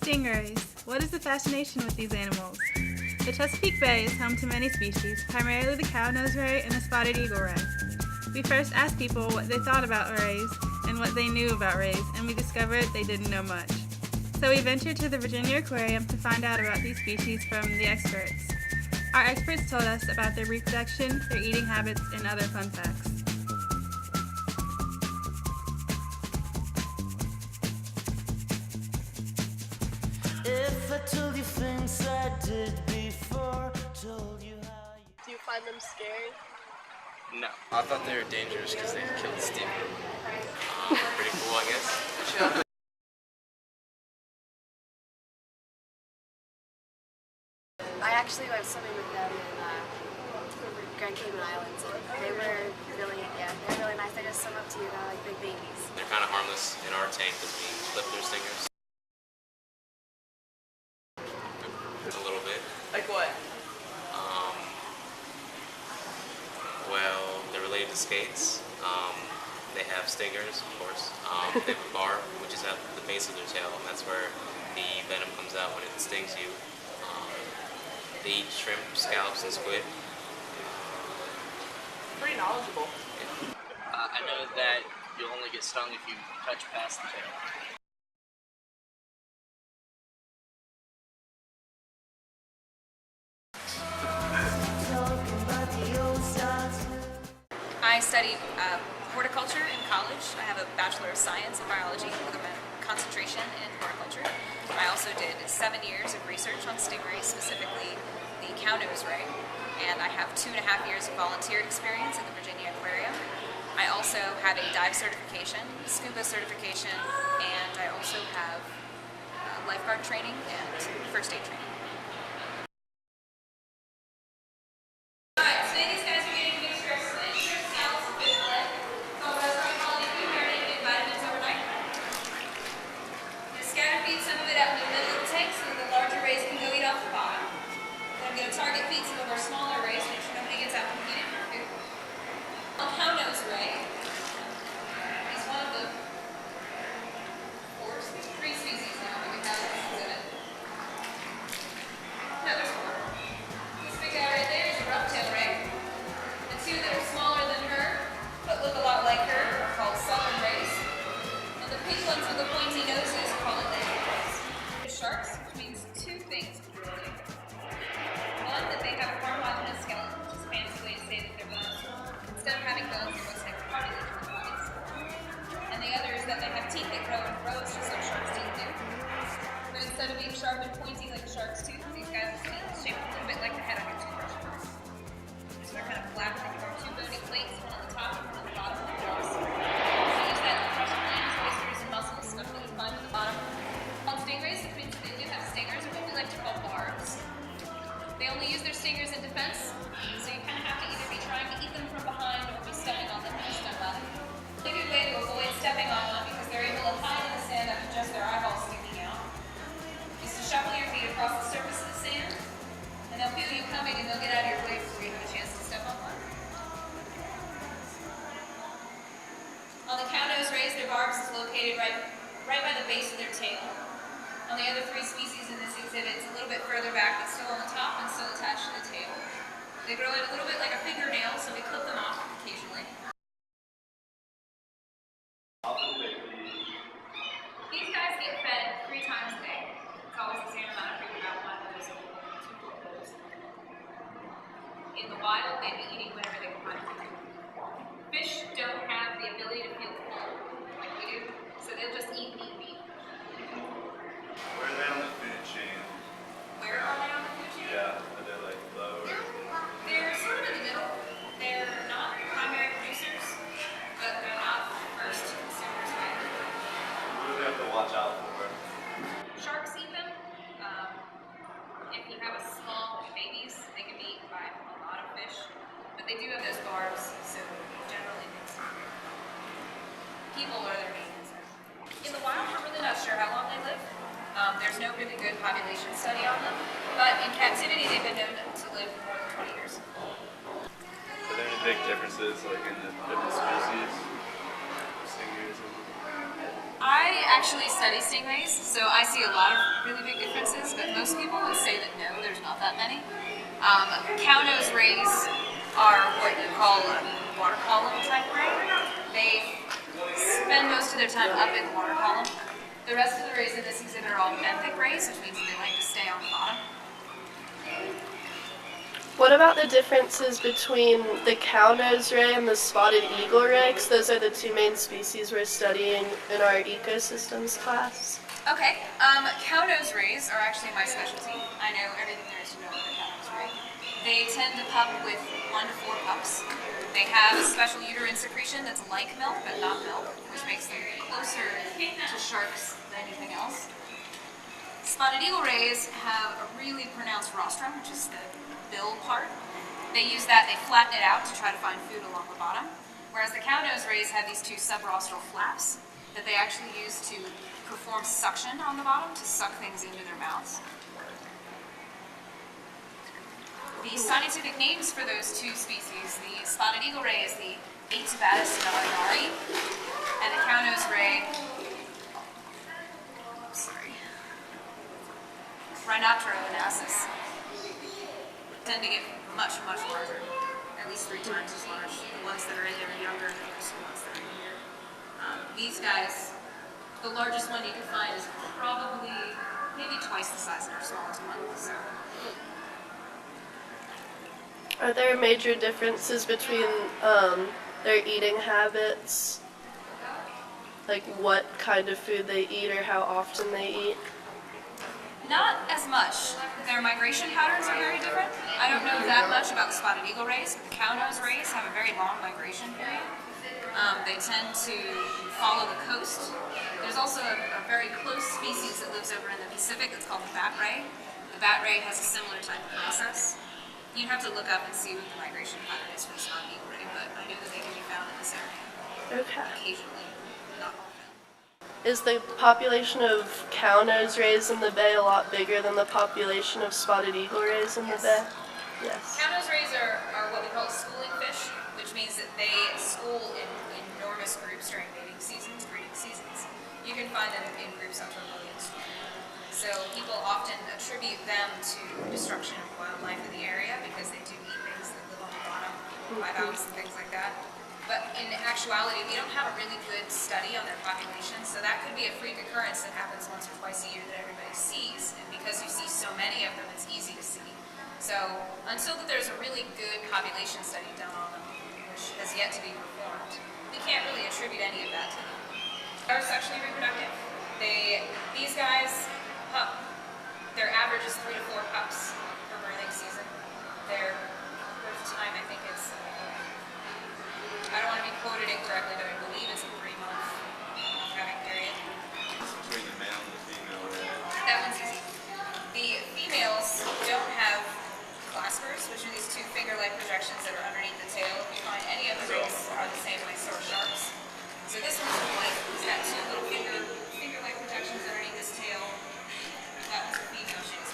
Stingrays. What is the fascination with these animals? The Chesapeake Bay is home to many species, primarily the cow-nosed ray and the spotted eagle ray. We first asked people what they thought about rays and what they knew about rays, and we discovered they didn't know much. So we ventured to the Virginia Aquarium to find out about these species from the experts. Our experts told us about their reproduction, their eating habits, and other fun facts. If I told you things I did before, told you how you... Do you find them scary? No. I thought they were dangerous because they killed Steve. Pretty cool, I guess. I actually went swimming with them in Grand Cayman Islands, and they were really nice. They just swim up to you, they're like big babies. They're kind of harmless in our tank because we clip their stingers. A little bit. Like what? Well, they're related to skates. They have stingers, of course. They have a barb, which is at the base of their tail, and that's where the venom comes out when it stings you. They eat shrimp, scallops, and squid. Pretty knowledgeable. I know that you'll only get stung if you touch past the tail. I studied horticulture in college. I have a Bachelor of Science in Biology with a concentration in horticulture. I also did 7 years of research on stingrays, specifically the cow-nosed ray, and I have 2.5 years of volunteer experience at the Virginia Aquarium. I also have a dive certification, scuba certification, and I also have lifeguard training and first aid training. Some of it out in the middle of the tank so the larger rays can go eat off the bottom. Then I'm going to target feed some of our smaller rays, make sure nobody gets out competed for food. A cow-nosed ray is one of the 3 species now that we have in this exhibit. No, there's 4. This big guy right there is a rough-tailed ray. The 2 that are smaller than her, but look a lot like her, are called southern rays. And the pink ones with the pointy noses are called Atlantic. Sharks, which means 2 things really. One, that they have a cartilaginous skeleton, which is a fancy way to say that they're bones. Instead of having bones, they must have cartilage in their bodies. And the other is that they have teeth that grow in rows, just like sharks' teeth do. But instead of being sharp and pointy like a shark's tooth, these guys' teeth are shaped a little bit like the head on your toothbrush. So they're kind of flat, they have 2 bony plates, one on the top and one on the bottom of the jaws. They use that to crush glands, oysters, and mussels, stuff that you find at the bottom. On stingrays, which means they do have stingers, or what we like to call barbs. They only use their stingers in defense, so you kind of have to either be trying to eat them from behind or be stepping on them when you step on them. A good way to avoid stepping on them, because they're able to hide in the sand after just their eyeballs sticking out, is to shuffle your feet across the surface of the sand, and they'll feel you coming and they'll get out of your way before you have a chance to step on one. On the cow-nosed rays, their barbs is located right by the base of their tail. On the other 3 species in this exhibit, it's a little bit further back, but still on the top and still attached to the tail. They grow in a little bit like a fingernail, so we clip them off occasionally. These guys get fed 3 times a day. It's always the same amount of food, about 1 of those 2 bowls. In the wild, they'd be eating whatever they can find food. Fish don't have the ability to feel full like we do, so they'll just eat meat. Where are they on the food chain? Where are they on the food chain? Yeah, are they like low or? They're sort of in the middle. They're not primary producers, but they're not first consumers either. What do they have to watch out for? Sharks eat them. If you have a small babies, they can be eaten by a lot of fish, but they do have those barbs, so generally people are their main concern. In the wild, we're really not sure how long they live. There's no really good population study on them, but in captivity they've been known to live more than 20 years. Are there any big differences like in the different species? Stingers? I actually study stingrays, so I see a lot of really big differences, but most people would say that no, there's not that many. Cow-nose rays are what you call a water column type ray. They spend most of their time up in the water column. The rest of the rays in this exhibit are all benthic rays, which means they like to stay on the bottom. What about the differences between the cow-nose ray and the spotted eagle ray? 'Cause those are the two main species we're studying in our ecosystems class. Okay, cow-nose rays are actually my specialty. I know everything there is to know about the cow-nose ray. They tend to pup with 1 to 4 pups. They have a special uterine secretion that's like milk, but not milk, which makes them closer to sharks than anything else. Spotted eagle rays have a really pronounced rostrum, which is the bill part. They use that, they flatten it out to try to find food along the bottom. Whereas the cow-nose rays have these 2 subrostral flaps that they actually use to perform suction on the bottom to suck things into their mouths. The scientific names for those 2 species, the spotted eagle ray is the Aetivatus nalinari, and the cow-nose ray, Rhinopteronasus, tend to get much, much larger, at least 3 times as large. The ones that are in there are younger than the ones that are in here. These guys, the largest one you can find is probably maybe twice the size of their smallest one. So. Are there major differences between their eating habits? Like what kind of food they eat or how often they eat? Not as much. Their migration patterns are very different. I don't know that much about the spotted eagle rays, but the cow-nose rays have a very long migration period. They tend to follow the coast. There's also a very close species that lives over in the Pacific that's called the bat ray. The bat ray has a similar type of process. You'd have to look up and see what the migration pattern is for the spotted eagle ray, but I know that they can be found in this area Okay. occasionally, not often. Is the population of cow-nose rays in the bay a lot bigger than the population of spotted eagle rays in the bay? Yes. Cow-nose rays are what we call schooling fish, which means that they school in enormous groups during mating seasons, breeding seasons. You can find them in groups up to millions. So people often attribute them to destruction of wildlife in the area because they do eat things that live on the bottom, bivalves and things like that. But in actuality, we don't have a really good study on their population, so that could be a freak occurrence that happens once or twice a year that everybody sees. And because you see so many of them, it's easy to see. So until that there's a really good population study done on them, which has yet to be performed, we can't really attribute any of that to them. They are sexually reproductive. These guys pup. Their average is 3 to 4 pups per birthing season. Their birth time, I think it's, I don't want to be quoted incorrectly, but I believe it's a 3-month having period. Between the male and the female ray. That one's easy. The females don't have claspers, which are these 2 finger-like projections that are underneath the tail. You find any of the rays are the same way, so are sharks. So this one's white. It's got 2 little finger-like projections underneath this tail. That one's a female. She's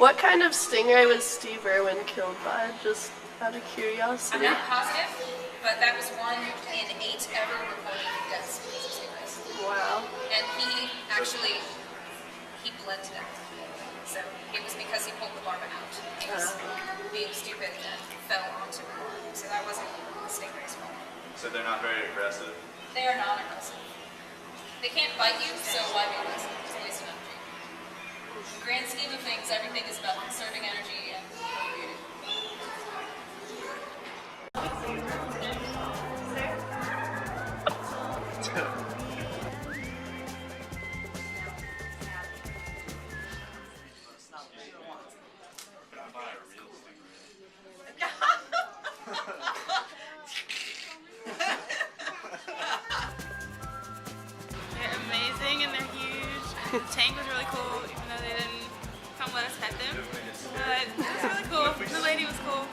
What kind of stingray was Steve Irwin killed by? Just out of I'm curiosity. not positive, but that was 1 in 8 ever recorded deaths because of stingrays. Wow. And he bled to death. So it was because he pulled the larva out. He was being stupid and fell onto the larva. So that wasn't the stingray's fault. So they're not very aggressive. They are non-aggressive. They can't bite you, so why be aggressive? It's a waste of energy. In the grand scheme of things, everything is about conserving energy and procreating. They're amazing and they're huge. The tank was really cool, even though they didn't come let us pet them. But it was really cool. The lady was cool.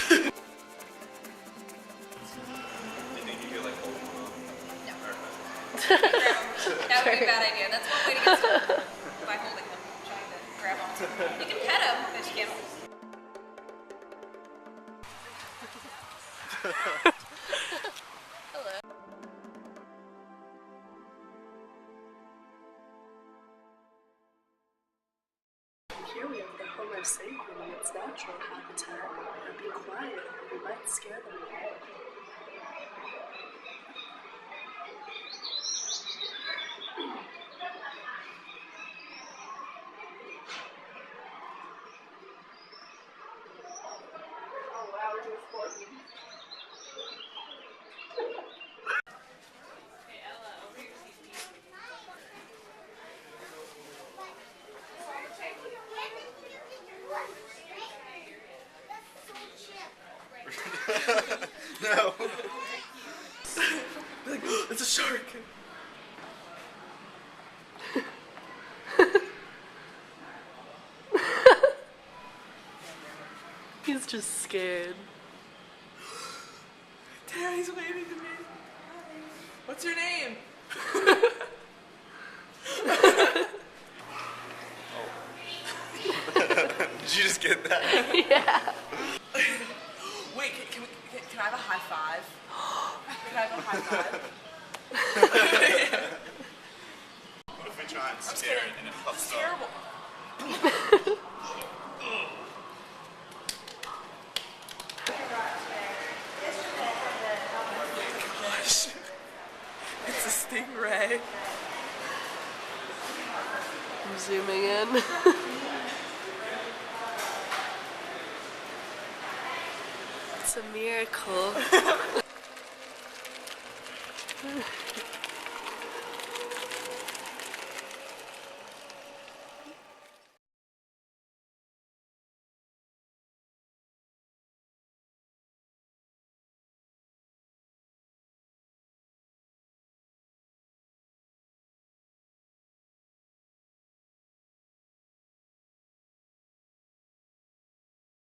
Do you think you could like hold them up? No. Or, That would be a bad idea. That's one way to get started. By holding them, trying to grab onto them. You can pet them, but you can't hold them. Here we have the Homer sapien in its natural habitat. Now be quiet, we might scare them away. No. It's a shark. He's just scared. Terry's waving to me. What's your name? Did you just get that? Yeah. Wait, can I have a high five? Can I have a high five? What if we try and scare it and it puffs up? Terrible. Gosh. It's a stingray. I'm zooming in. It's a miracle.